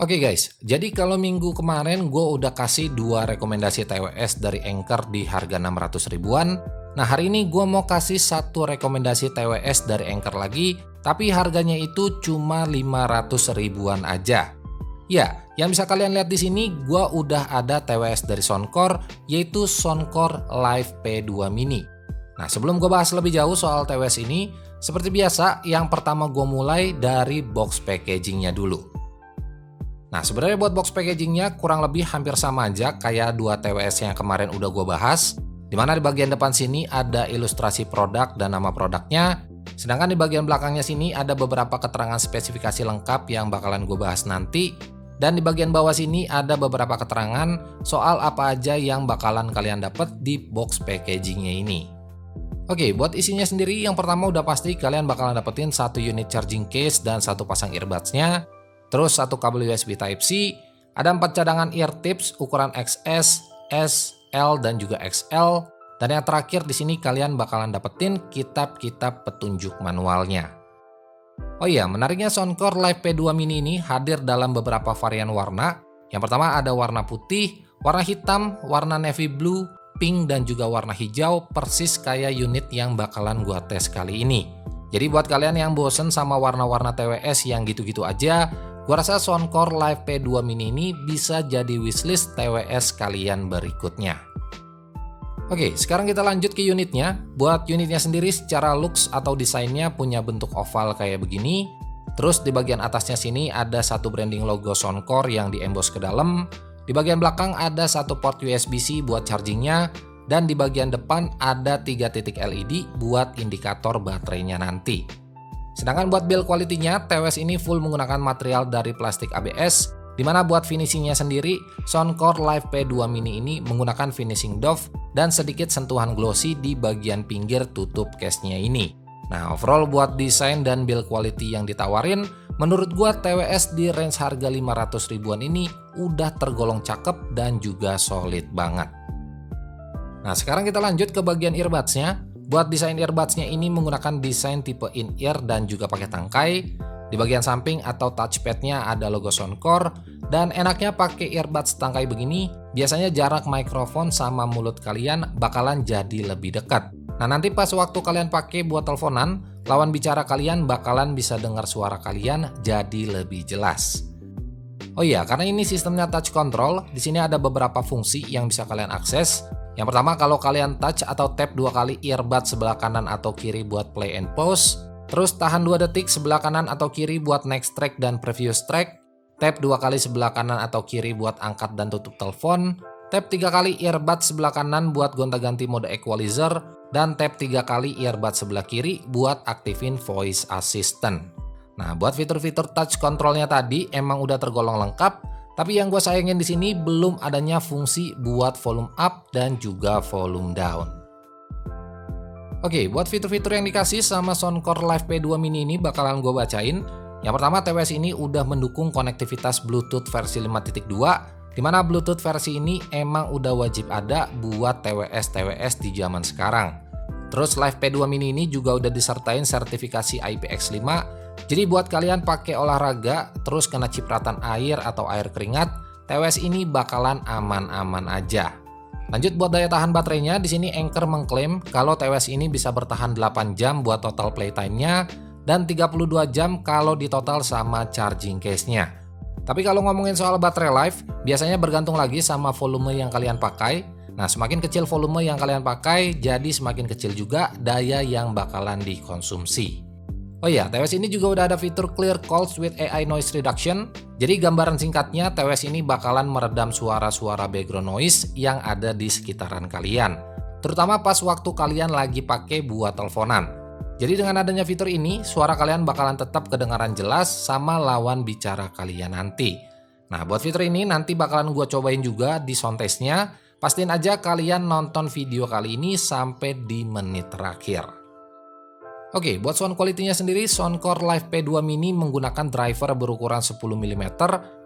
Oke guys, jadi kalau minggu kemarin gue udah kasih 2 rekomendasi TWS dari Anchor di harga 600 ribuan. Nah hari ini gue mau kasih 1 rekomendasi TWS dari Anchor lagi, tapi harganya itu cuma 500 ribuan aja. Ya, yang bisa kalian lihat di sini gue udah ada TWS dari Soundcore, yaitu Soundcore Live P2 Mini. Nah sebelum gue bahas lebih jauh soal TWS ini, seperti biasa yang pertama gue mulai dari box packagingnya dulu. Nah sebenarnya buat box packagingnya kurang lebih hampir sama aja kayak 2 TWS yang kemarin udah gue bahas, dimana di bagian depan sini ada ilustrasi produk dan nama produknya, sedangkan di bagian belakangnya sini ada beberapa keterangan spesifikasi lengkap yang bakalan gue bahas nanti, dan di bagian bawah sini ada beberapa keterangan soal apa aja yang bakalan kalian dapat di box packagingnya ini. Oke, buat isinya sendiri yang pertama udah pasti kalian bakalan dapetin 1 unit charging case dan 1 pasang earbuds-nya. Terus 1 kabel USB Type-C, ada 4 cadangan ear tips ukuran XS, S, L, dan juga XL. Dan yang terakhir di sini kalian bakalan dapetin kitab-kitab petunjuk manualnya. Oh iya, menariknya Soundcore Live P2 Mini ini hadir dalam beberapa varian warna. Yang pertama ada warna putih, warna hitam, warna navy blue, pink, dan juga warna hijau, persis kayak unit yang bakalan gua tes kali ini. Jadi buat kalian yang bosen sama warna-warna TWS yang gitu-gitu aja, gua rasa Soundcore Live P2 Mini ini bisa jadi wishlist TWS kalian berikutnya. Oke, sekarang kita lanjut ke unitnya. Buat unitnya sendiri secara looks atau desainnya punya bentuk oval kayak begini. Terus di bagian atasnya sini ada 1 branding logo Soundcore yang di-emboss ke dalam. Di bagian belakang ada 1 port USB-C buat chargingnya. Dan di bagian depan ada 3 titik LED buat indikator baterainya nanti. Sedangkan buat build quality-nya, TWS ini full menggunakan material dari plastik ABS, dimana buat finishingnya sendiri, Soundcore Live P2 Mini ini menggunakan finishing doff dan sedikit sentuhan glossy di bagian pinggir tutup case-nya ini. Nah, overall buat desain dan build quality yang ditawarin, menurut gua TWS di range harga 500 ribuan ini udah tergolong cakep dan juga solid banget. Nah, sekarang kita lanjut ke bagian earbuds-nya. Buat desain earbuds-nya ini menggunakan desain tipe in-ear dan juga pakai tangkai. Di bagian samping atau touchpad-nya ada logo Soundcore, dan enaknya pakai earbuds tangkai begini, biasanya jarak mikrofon sama mulut kalian bakalan jadi lebih dekat. Nah, nanti pas waktu kalian pakai buat teleponan, lawan bicara kalian bakalan bisa dengar suara kalian jadi lebih jelas. Oh iya, karena ini sistemnya touch control, di sini ada beberapa fungsi yang bisa kalian akses. Yang pertama, kalau kalian touch atau tap 2 kali earbud sebelah kanan atau kiri buat play and pause, terus tahan 2 detik sebelah kanan atau kiri buat next track dan previous track, tap 2 kali sebelah kanan atau kiri buat angkat dan tutup telepon, tap 3 kali earbud sebelah kanan buat gonta-ganti mode equalizer, dan tap 3 kali earbud sebelah kiri buat aktifin voice assistant. Nah, buat fitur-fitur touch controlnya tadi emang udah tergolong lengkap, tapi yang gue sayangin di sini belum adanya fungsi buat volume up dan juga volume down. Oke, buat fitur-fitur yang dikasih sama Soundcore Live P2 Mini ini bakalan gue bacain. Yang pertama, TWS ini udah mendukung konektivitas Bluetooth versi 5.2, dimana Bluetooth versi ini emang udah wajib ada buat TWS di zaman sekarang. Terus Live P2 Mini ini juga udah disertain sertifikasi IPX5. Jadi buat kalian pakai olahraga terus kena cipratan air atau air keringat, TWS ini bakalan aman-aman aja. Lanjut buat daya tahan baterainya, di sini Anchor mengklaim kalau TWS ini bisa bertahan 8 jam buat total playtime-nya dan 32 jam kalau di total sama charging case-nya. Tapi kalau ngomongin soal baterai life, biasanya bergantung lagi sama volume yang kalian pakai. Nah, semakin kecil volume yang kalian pakai, jadi semakin kecil juga daya yang bakalan dikonsumsi. Oh iya, TWS ini juga udah ada fitur Clear Calls with AI Noise Reduction. Jadi gambaran singkatnya, TWS ini bakalan meredam suara-suara background noise yang ada di sekitaran kalian, terutama pas waktu kalian lagi pakai buat teleponan. Jadi dengan adanya fitur ini, suara kalian bakalan tetap kedengaran jelas sama lawan bicara kalian nanti. Nah, buat fitur ini nanti bakalan gue cobain juga di sound test-nya. Pastiin aja kalian nonton video kali ini sampai di menit terakhir. Oke, buat sound quality-nya sendiri, Soundcore Live P2 Mini menggunakan driver berukuran 10 mm,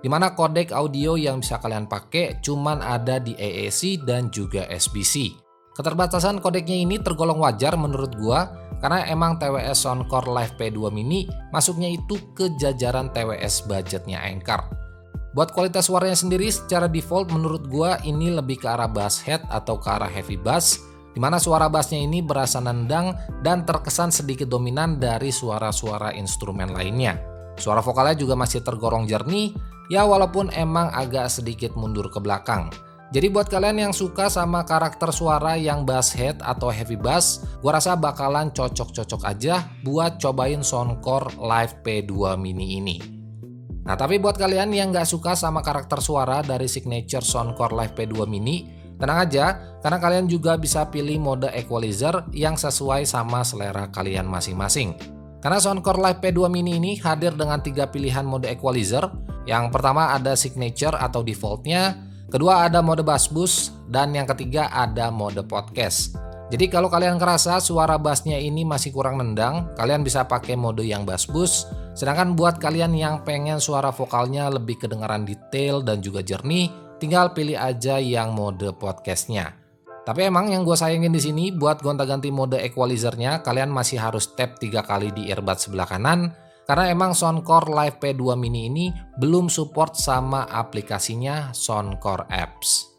di mana kodek audio yang bisa kalian pakai cuman ada di AAC dan juga SBC. Keterbatasan kodeknya ini tergolong wajar menurut gua, karena emang TWS Soundcore Live P2 Mini masuknya itu ke jajaran TWS budgetnya Anchor. Buat kualitas suaranya sendiri secara default menurut gua ini lebih ke arah bass head atau ke arah heavy bass, dimana suara bassnya ini berasa nendang dan terkesan sedikit dominan dari suara-suara instrumen lainnya. Suara vokalnya juga masih tergolong jernih, ya walaupun emang agak sedikit mundur ke belakang. Jadi buat kalian yang suka sama karakter suara yang bass head atau heavy bass, gua rasa bakalan cocok-cocok aja buat cobain Soundcore Live P2 Mini ini. Nah tapi buat kalian yang nggak suka sama karakter suara dari signature Soundcore Live P2 Mini, tenang aja karena kalian juga bisa pilih mode equalizer yang sesuai sama selera kalian masing-masing. Karena Soundcore Live P2 Mini ini hadir dengan 3 pilihan mode equalizer. Yang pertama ada signature atau defaultnya, kedua ada mode bass boost, dan yang ketiga ada mode podcast. Jadi kalau kalian ngerasa suara bassnya ini masih kurang nendang, kalian bisa pakai mode yang bass boost. Sedangkan buat kalian yang pengen suara vokalnya lebih kedengaran detail dan juga jernih, tinggal pilih aja yang mode podcastnya. Tapi emang yang gue sayangin di sini buat gonta-ganti mode equalizernya, kalian masih harus tap 3 kali di earbud sebelah kanan, karena emang Soundcore Live P2 Mini ini belum support sama aplikasinya Soundcore Apps.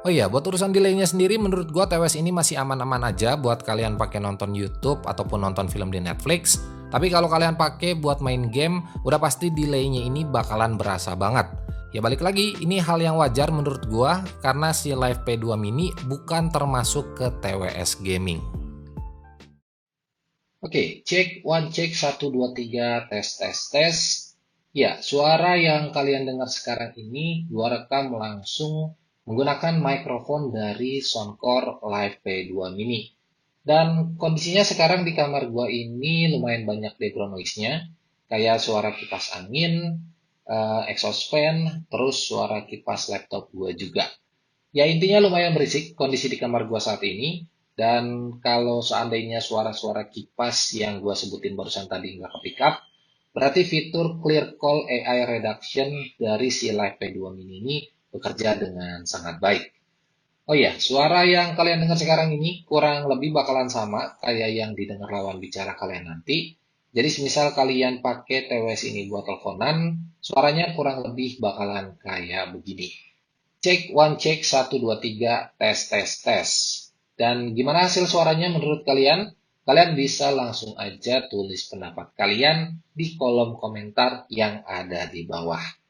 Oh iya, buat urusan delaynya sendiri menurut gue TWS ini masih aman-aman aja buat kalian pakai nonton YouTube ataupun nonton film di Netflix. Tapi kalau kalian pakai buat main game, udah pasti delaynya ini bakalan berasa banget. Ya balik lagi, ini hal yang wajar menurut gua karena si Live P2 Mini bukan termasuk ke TWS Gaming. Oke, cek 1 cek 1 2 3 tes. Ya, suara yang kalian dengar sekarang ini gua rekam langsung menggunakan mikrofon dari Soundcore Live P2 Mini. Dan kondisinya sekarang di kamar gua ini lumayan banyak background noise-nya, kayak suara kipas angin, exhaust fan, terus suara kipas laptop gua juga. Ya intinya lumayan berisik kondisi di kamar gua saat ini, dan kalau seandainya suara-suara kipas yang gua sebutin barusan tadi nggak ke-pick up, berarti fitur Clear Call AI Reduction dari si Live P2 Mini ini bekerja dengan sangat baik. Oh iya, suara yang kalian dengar sekarang ini kurang lebih bakalan sama kayak yang didengar lawan bicara kalian nanti. Jadi semisal kalian pakai TWS ini buat teleponan, suaranya kurang lebih bakalan kayak begini. Cek 1 cek 1 2 3 tes. Dan gimana hasil suaranya menurut kalian? Kalian bisa langsung aja tulis pendapat kalian di kolom komentar yang ada di bawah.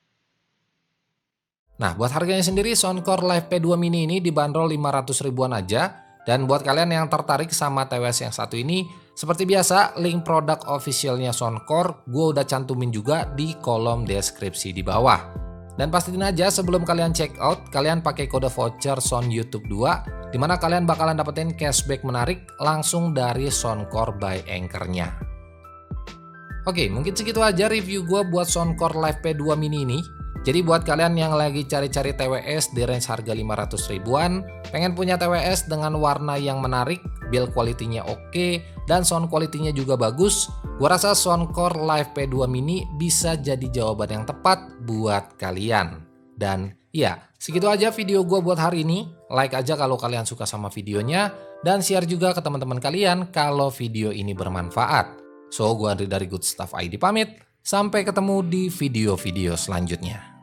Nah, buat harganya sendiri Soundcore Live P2 Mini ini dibanderol 500 ribuan aja. Dan buat kalian yang tertarik sama TWS yang satu ini, seperti biasa link produk officialnya Soundcore gue udah cantumin juga di kolom deskripsi di bawah. Dan pastiin aja sebelum kalian check out, kalian pakai kode voucher Sound YouTube 2, dimana kalian bakalan dapetin cashback menarik langsung dari Soundcore by Anchor-nya. Oke, mungkin segitu aja review gue buat Soundcore Live P2 Mini ini. Jadi buat kalian yang lagi cari-cari TWS di range harga 500 ribuan, pengen punya TWS dengan warna yang menarik, build quality-nya oke, dan sound quality-nya juga bagus, gua rasa Soundcore Live P2 Mini bisa jadi jawaban yang tepat buat kalian. Dan ya, segitu aja video gua buat hari ini. Like aja kalau kalian suka sama videonya, dan share juga ke teman-teman kalian kalau video ini bermanfaat. So, gua Andri dari Good Stuff ID pamit. Sampai ketemu di video-video selanjutnya.